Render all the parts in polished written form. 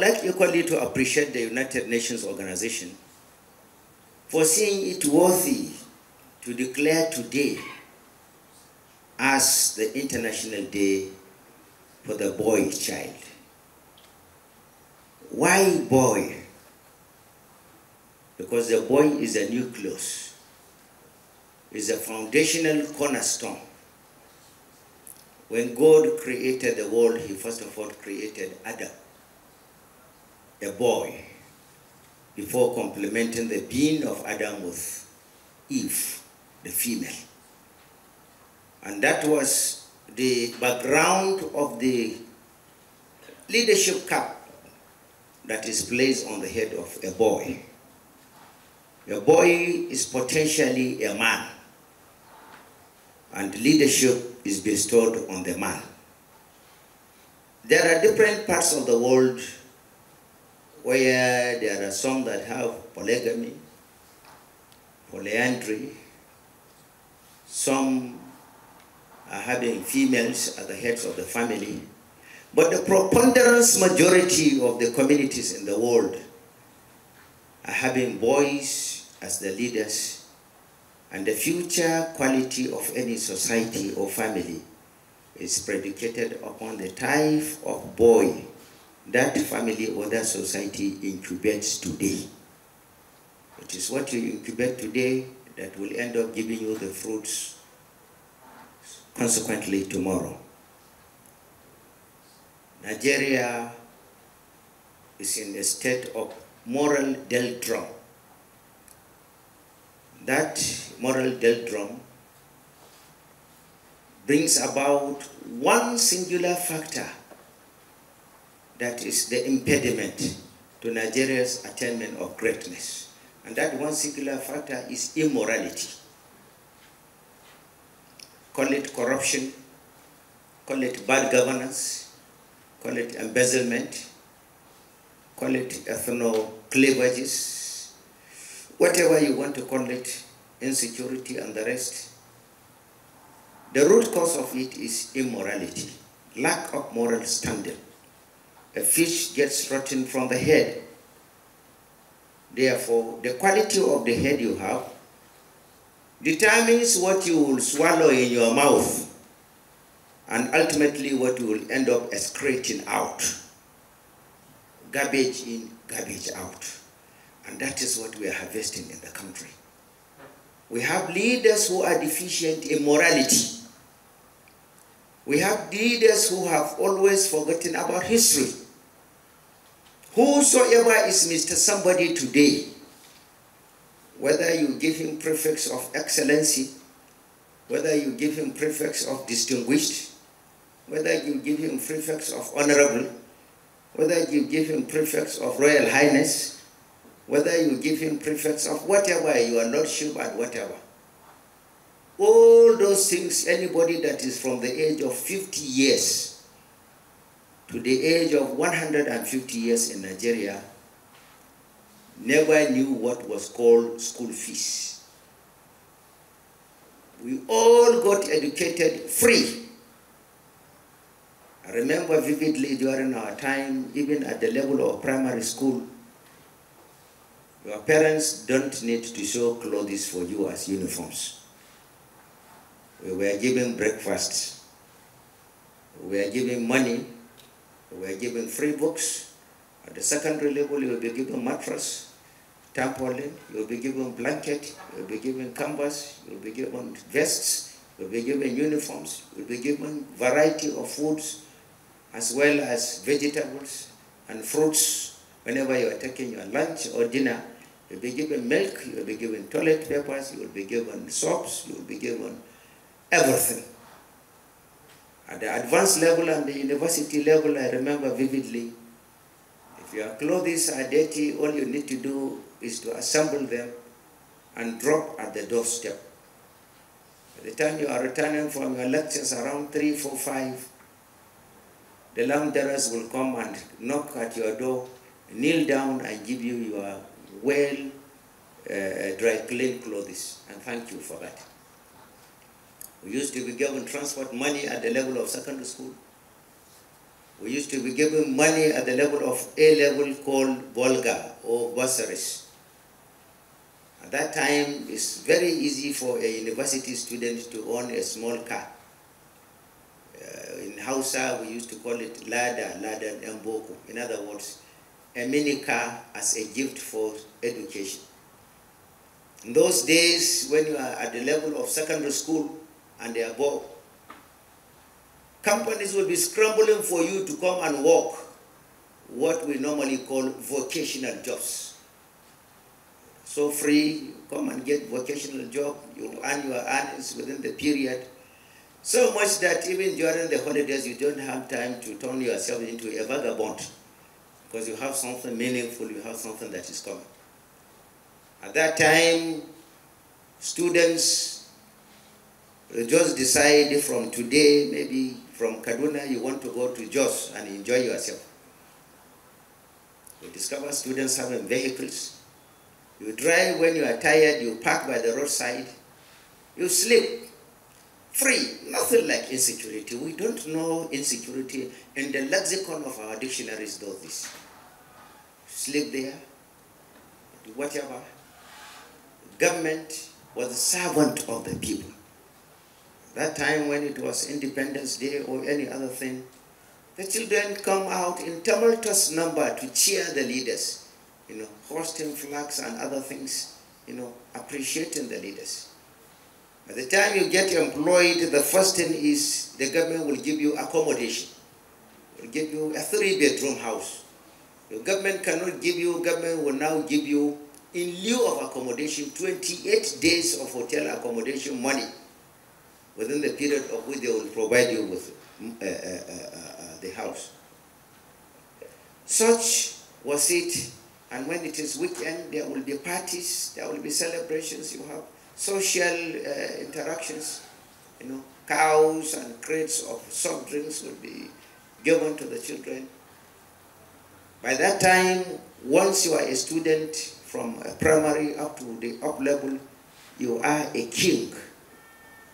like equally to appreciate the United Nations organization for seeing it worthy to declare today as the International Day for the Boy Child. Why boy? Because the boy is a nucleus, is a foundational cornerstone. When God created the world, he first of all created Adam, a boy, before complementing the being of Adam with Eve, the female. And that was the background of the leadership cap that is placed on the head of a boy. A boy is potentially a man, and leadership is bestowed on the man. There are different parts of the world where there are some that have polygamy, polyandry, some are having females at the heads of the family, but the preponderance majority of the communities in the world are having boys as the leaders, and the future quality of any society or family is predicated upon the type of boy that family or that society incubates today. It is what you incubate today that will end up giving you the fruits consequently tomorrow. Nigeria is in a state of moral doldrum. That moral doldrum brings about one singular factor that is the impediment to Nigeria's attainment of greatness. And that one singular factor is immorality. Call it corruption, call it bad governance, call it embezzlement, call it ethno-cleavages, whatever you want to call it, insecurity and the rest. The root cause of it is immorality, lack of moral standard. A fish gets rotten from the head. Therefore, the quality of the head you have determines what you will swallow in your mouth and ultimately what you will end up excreting out. Garbage in, garbage out. And that is what we are harvesting in the country. We have leaders who are deficient in morality. We have leaders who have always forgotten about history. Whosoever is Mr. Somebody today, whether you give him prefix of excellency, whether you give him prefix of distinguished, whether you give him prefix of honorable, whether you give him prefix of royal highness, whether you give him prefix of whatever, your lordship and whatever. All those things, anybody that is from the age of 50 years to the age of 150 years in Nigeria never knew what was called school fees. We all got educated free. I remember vividly during our time, even at the level of primary school, your parents don't need to sew clothes for you as uniforms. We were given breakfast. We were given money. We were given free books. At the secondary level, you will be given mattress, tarpaulin, you will be given blanket, you will be given canvas, you will be given vests, you will be given uniforms, you will be given variety of foods, as well as vegetables and fruits. Whenever you are taking your lunch or dinner, you will be given milk, you will be given toilet papers, you will be given soaps, you will be given everything. At the advanced level and the university level, I remember vividly, if your clothes are dirty, all you need to do is to assemble them and drop at the doorstep. By the time you are returning from your lectures around 3, 4, 5, the launderers will come and knock at your door, kneel down and give you your well dry clean clothes, and thank you for that. We used to be given transport money at the level of secondary school. We used to be given money at the level of A level called Volga or bursaries. At that time, it's very easy for a university student to own a small car. In Hausa, we used to call it Lada Mboko. In other words, a mini car as a gift for education. In those days, when you are at the level of secondary school and above, companies will be scrambling for you to come and work what we normally call vocational jobs. So free, come and get vocational job, you earn your earnings within the period. So much that even during the holidays, you don't have time to turn yourself into a vagabond because you have something meaningful, you have something that is coming. At that time, students just decide from today, maybe from Kaduna, you want to go to Jos and enjoy yourself. You discover students having vehicles. You drive when you are tired, you park by the roadside, you sleep, free, nothing like insecurity. We don't know insecurity, and the lexicon of our dictionaries does this. Sleep there, do whatever. Government was the servant of the people. That time when it was Independence Day or any other thing, the children come out in tumultuous number to cheer the leaders. Hoisting flags and other things, appreciating the leaders. By the time you get employed, the first thing is the government will give you accommodation. Will give you a 3-bedroom house. The government cannot give you, government will now give you, in lieu of accommodation, 28 days of hotel accommodation money within the period of which they will provide you with the house. Such was it. And when it is weekend, there will be parties, there will be celebrations, you have social interactions, cows and crates of soft drinks will be given to the children. By that time, once you are a student from primary up to the up level, you are a king.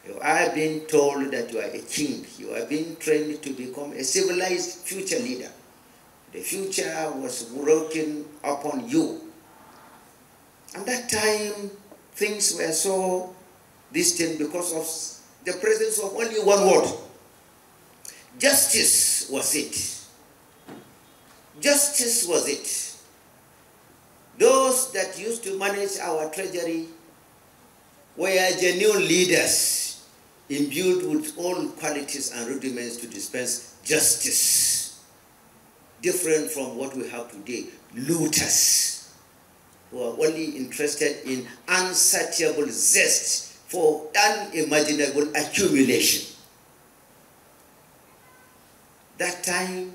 You are being told that you are a king. You are being trained to become a civilized future leader. The future was working upon you. At that time, things were so distant because of the presence of only one word. Justice was it. Justice was it. Those that used to manage our treasury were genuine leaders, imbued with all qualities and rudiments to dispense justice. Different from what we have today, looters, who are only interested in unsatiable zest for unimaginable accumulation. That time,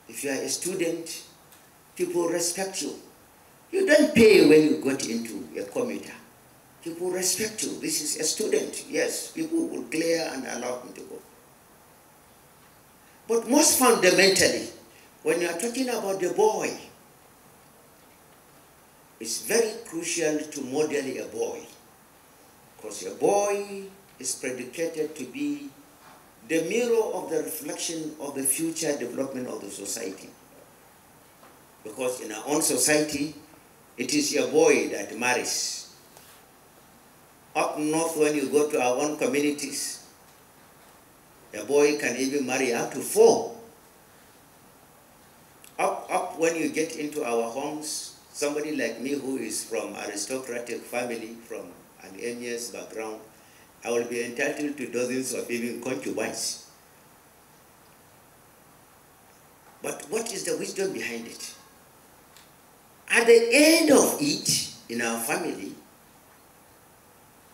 if you are a student, people respect you. You don't pay when you got into a commuter. People respect you. This is a student. Yes, people will clear and allow him to go. But most fundamentally, when you are talking about the boy, it's very crucial to model a boy, because a boy is predicated to be the mirror of the reflection of the future development of the society. Because in our own society, it is your boy that marries. Up north, when you go to our own communities, a boy can even marry up to 4. Up when you get into our homes, somebody like me who is from aristocratic family, from an English background, I will be entitled to dozens of even concubines. But what is the wisdom behind it? At the end of it, in our family,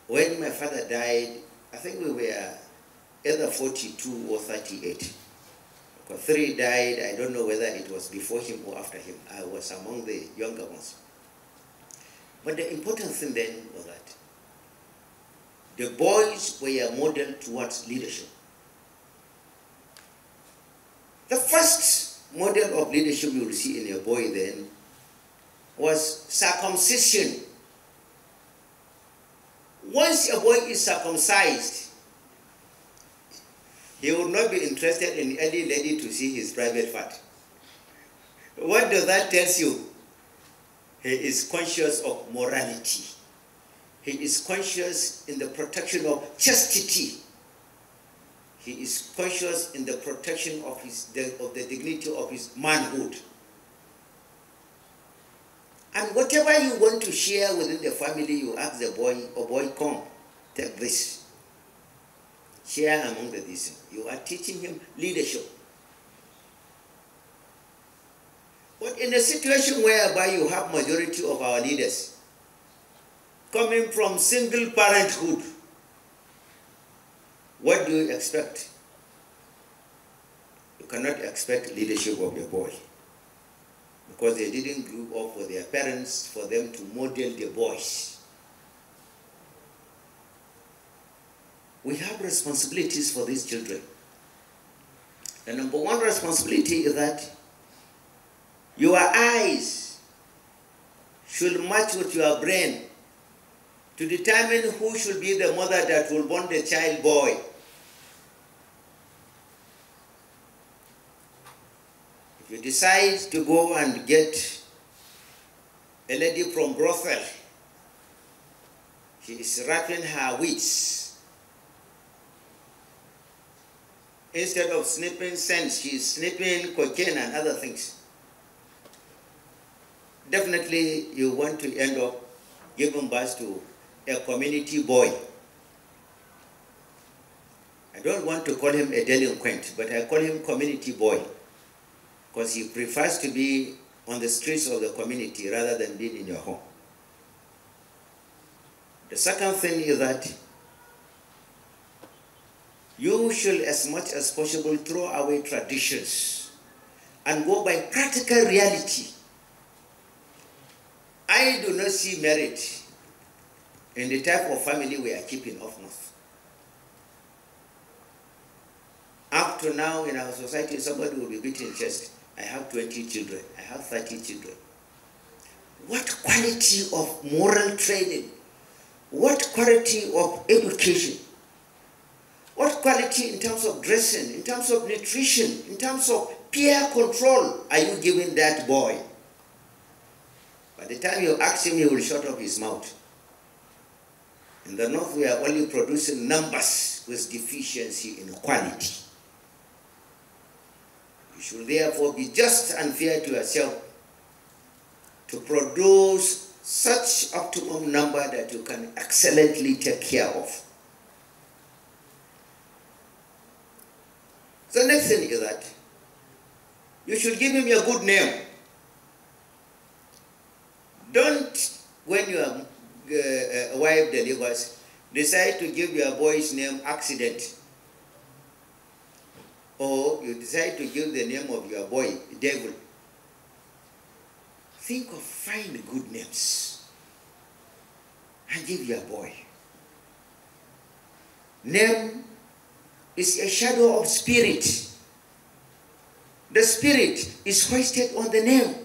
when my father died, I think we were either 42 or 38. 3 died, I don't know whether it was before him or after him. I was among the younger ones. But the important thing then was that the boys were a model towards leadership. The first model of leadership you will see in a boy then was circumcision. Once a boy is circumcised, He would not be interested in any lady to see his private part. What does that tell you? He is conscious of morality. He is conscious in the protection of chastity. He is conscious in the protection of the dignity of his manhood. And whatever you want to share within the family, you ask the boy, "Oh boy, come, take this. Share among the decent." You are teaching him leadership. But in a situation whereby you have majority of our leaders coming from single parenthood, what do you expect? You cannot expect leadership of your boy, because they didn't grow up with their parents for them to model the boys. We have responsibilities for these children. The number one responsibility is that your eyes should match with your brain to determine who should be the mother that will born the child boy. If you decide to go and get a lady from brothel, she is wrapping her wits. Instead of sniffing scents, she is sniffing cocaine and other things. Definitely you want to end up giving birth to a community boy. I don't want to call him a delinquent, but I call him community boy, because he prefers to be on the streets of the community rather than being in your home. The second thing is that you should, as much as possible, throw away traditions and go by practical reality. I do not see merit in the type of family we are keeping up north. Up to now in our society, somebody will be beating his chest. I have 20 children, I have 30 children. What quality of moral training, what quality of education, what quality in terms of dressing, in terms of nutrition, in terms of peer control are you giving that boy? By the time you ask him, he will shut up his mouth. In the north, we are only producing numbers with deficiency in quality. You should therefore be just and fair to yourself to produce such optimum number that you can excellently take care of. The next thing is that you should give him a good name. Don't, when your wife delivers, decide to give your boy's name Accident. Or you decide to give the name of your boy Devil. Think of fine good names and give your boy. Name is a shadow of spirit. The spirit is hoisted on the name.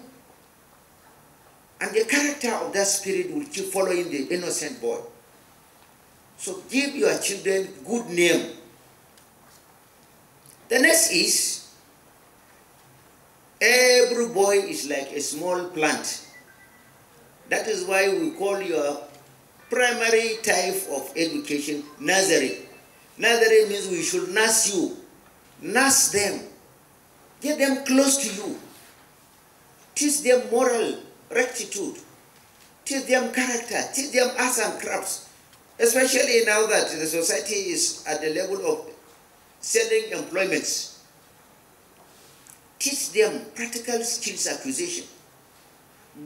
And the character of that spirit will keep following the innocent boy. So give your children good name. The next is, every boy is like a small plant. That is why we call your primary type of education nursery. Nursery means we should nurse you. Nurse them. Get them close to you. Teach them moral rectitude. Teach them character. Teach them arts and crafts. Especially now that the society is at the level of selling employments. Teach them practical skills acquisition.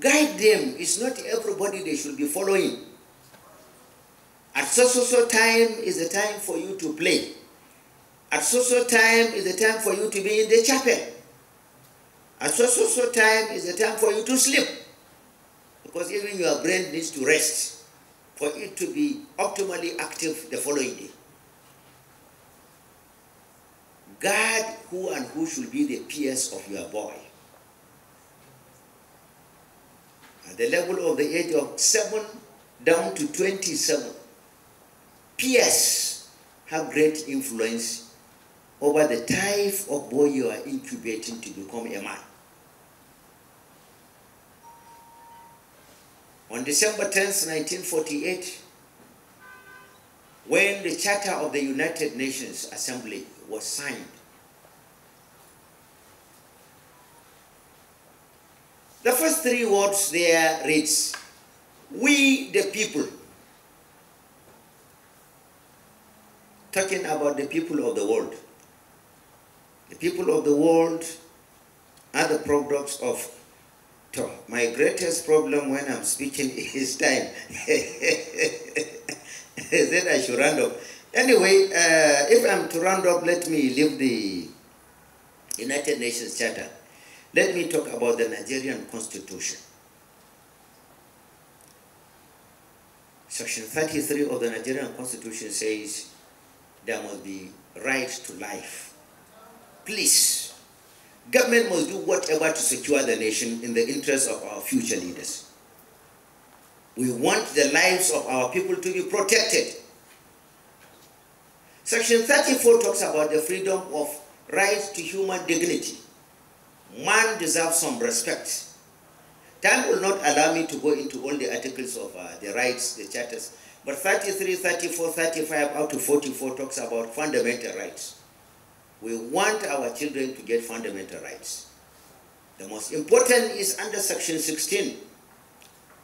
Guide them. It's not everybody they should be following. At so time is the time for you to play. At so time is the time for you to be in the chapel. At so time is the time for you to sleep. Because even your brain needs to rest for it to be optimally active the following day. Guard who and who should be the peers of your boy. At the level of the age of 7 down to 27, peers have great influence over the type of boy you are incubating to become a man. On December 10th, 1948, when the Charter of the United Nations Assembly was signed, the first three words there reads, "We the people," talking about the people of the world. The people of the world are the products of thought. My greatest problem when I'm speaking is time. Then I should round up. Anyway, if I'm to round up, let me leave the United Nations Charter. Let me talk about the Nigerian Constitution. Section 33 of the Nigerian Constitution says there must be right to life. Please, government must do whatever to secure the nation in the interest of our future leaders. We want the lives of our people to be protected. Section 34 talks about the freedom of right to human dignity. Man deserves some respect. Time will not allow me to go into all the articles of the rights, the charters, but 33, 34, 35 out to 44 talks about fundamental rights. We want our children to get fundamental rights. The most important is under Section 16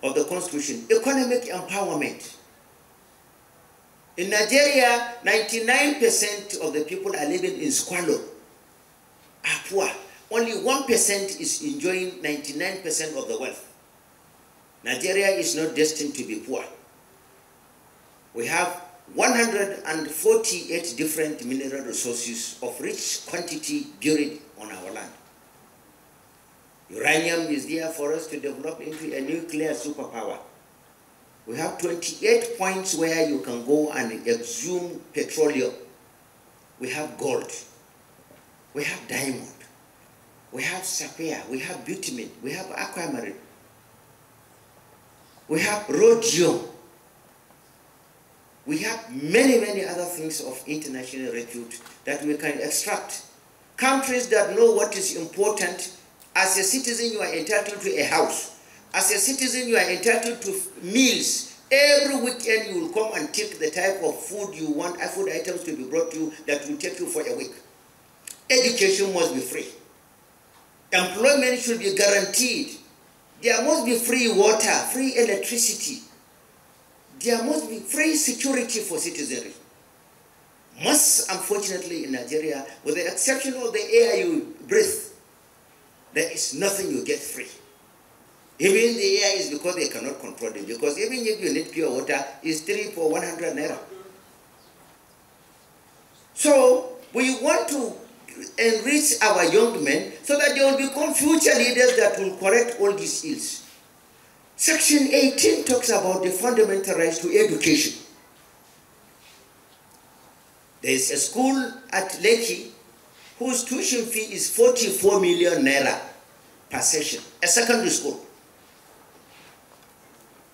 of the Constitution, economic empowerment. In Nigeria, 99% of the people are living in squalor, are poor. Only 1% is enjoying 99% of the wealth. Nigeria is not destined to be poor. We have 148 different mineral resources of rich quantity buried on our land. Uranium is there for us to develop into a nuclear superpower. We have 28 points where you can go and exhume petroleum. We have gold. We have diamond. We have sapphire. We have bitumen. We have aquamarine. We have rhodium. We have many, many other things of international repute that we can extract. Countries that know what is important. As a citizen, you are entitled to a house. As a citizen, you are entitled to meals. Every weekend, you will come and take the type of food you want, food items to be brought to you that will take you for a week. Education must be free. Employment should be guaranteed. There must be free water, free electricity. There must be free security for citizenry. Most unfortunately in Nigeria, with the exception of the air you breathe, there is nothing you get free. Even the air is because they cannot control it. Because even if you need pure water, it's 3 for 100 naira. So we want to enrich our young men so that they will become future leaders that will correct all these ills. Section 18 talks about the fundamental rights to education. There is a school at Lekki whose tuition fee is 44 million naira per session, a secondary school.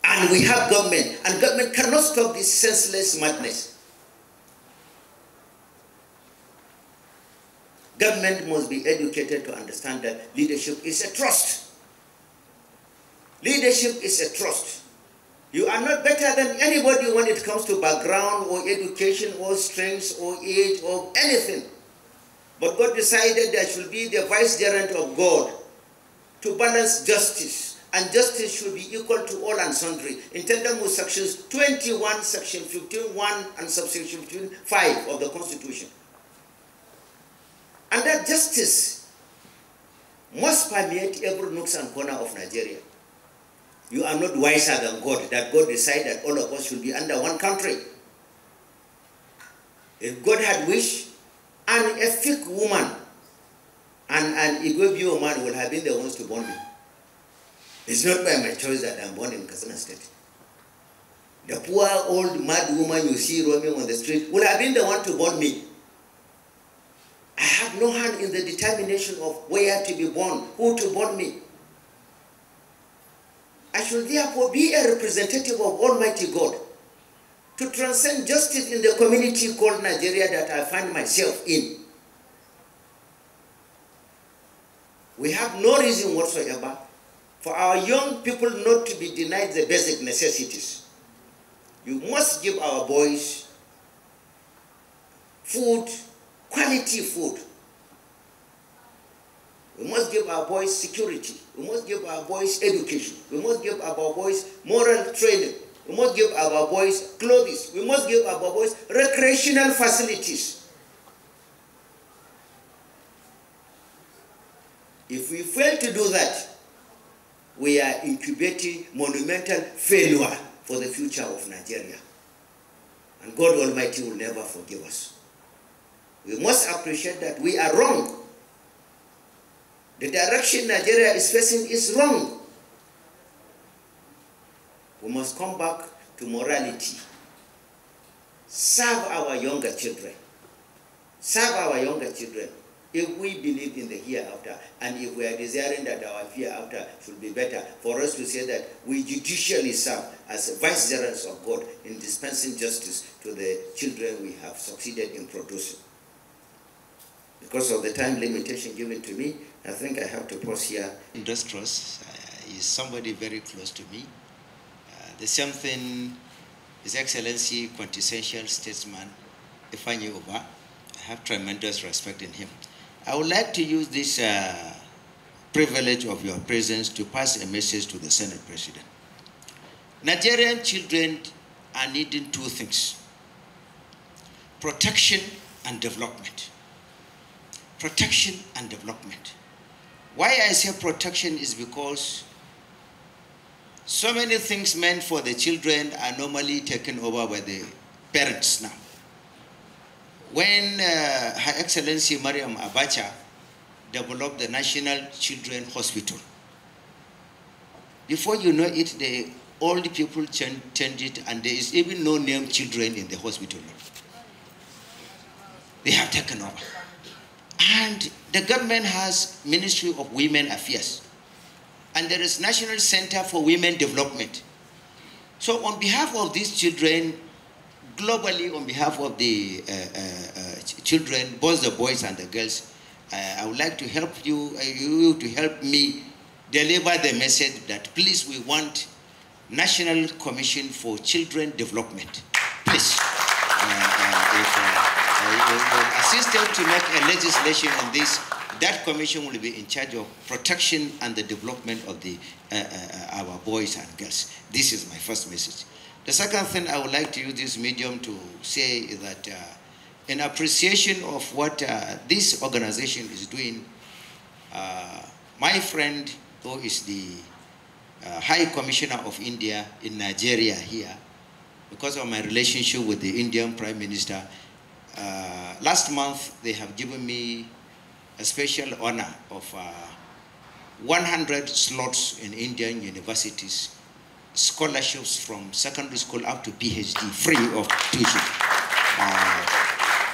And we have government, and government cannot stop this senseless madness. Government must be educated to understand that leadership is a trust. Leadership is a trust. You are not better than anybody when it comes to background or education or strength or age or anything. But God decided there should be the vicegerent of God to balance justice. And justice should be equal to all and sundry. In tandem with sections 21, section 15.1 and subsection 15.5 of the Constitution. And that justice must permeate every nook and corner of Nigeria. You are not wiser than God, that God decided that all of us should be under one country. If God had wished, and a thick woman and an Igbo man would have been the ones to born me. It's not by my choice that I'm born in Katsina State. The poor old mad woman you see roaming on the street would have been the one to born me. I have no hand in the determination of where to be born, who to born me. I should therefore be a representative of Almighty God to transcend justice in the community called Nigeria that I find myself in. We have no reason whatsoever for our young people not to be denied the basic necessities. You must give our boys food, quality food. We must give our boys security. We must give our boys education. We must give our boys moral training. We must give our boys clothes. We must give our boys recreational facilities. If we fail to do that, we are incubating monumental failure for the future of Nigeria. And God Almighty will never forgive us. We must appreciate that we are wrong. The direction Nigeria is facing is wrong. We must come back to morality. Serve our younger children. Serve our younger children. If we believe in the hereafter, and if we are desiring that our hereafter should be better, for us to say that we judicially serve as vicegerents of God in dispensing justice to the children we have succeeded in producing. Because of the time limitation given to me, I think I have to pause here. Industrious is somebody very close to me. The same thing, His Excellency, quintessential statesman, Ifeanyi Ubah. I have tremendous respect in him. I would like to use this privilege of your presence to pass a message to the Senate President. Nigerian children are needing two things: protection and development. Protection and development. Why I say protection is because so many things meant for the children are normally taken over by the parents now. When Her Excellency Mariam Abacha developed the National Children's Hospital, before you know it, the old people changed it, and there is even no named children in the hospital. They have taken over. And the government has Ministry of Women Affairs, and there is National Center for Women Development. So on behalf of these children, globally on behalf of the children, both the boys and the girls, I would like to help you to help me deliver the message that please, we want National Commission for Children Development. Please. Assisted to make a legislation on this, that commission will be in charge of protection and the development of our boys and girls. This is my first message. The second thing I would like to use this medium to say is that in appreciation of what this organization is doing, my friend, who is the High Commissioner of India in Nigeria here, because of my relationship with the Indian Prime Minister, last month they have given me a special honor of 100 slots in Indian universities, scholarships from secondary school up to PhD, free of tuition.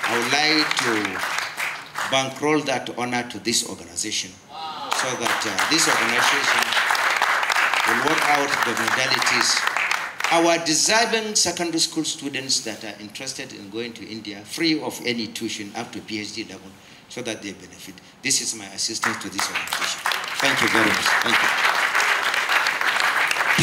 I would like to bankroll that honor to this organization, so that this organization will work out the modalities. Our deserving secondary school students that are interested in going to India, free of any tuition up to PhD level, so that they benefit. This is my assistance to this organization. Thank you very much. Thank you.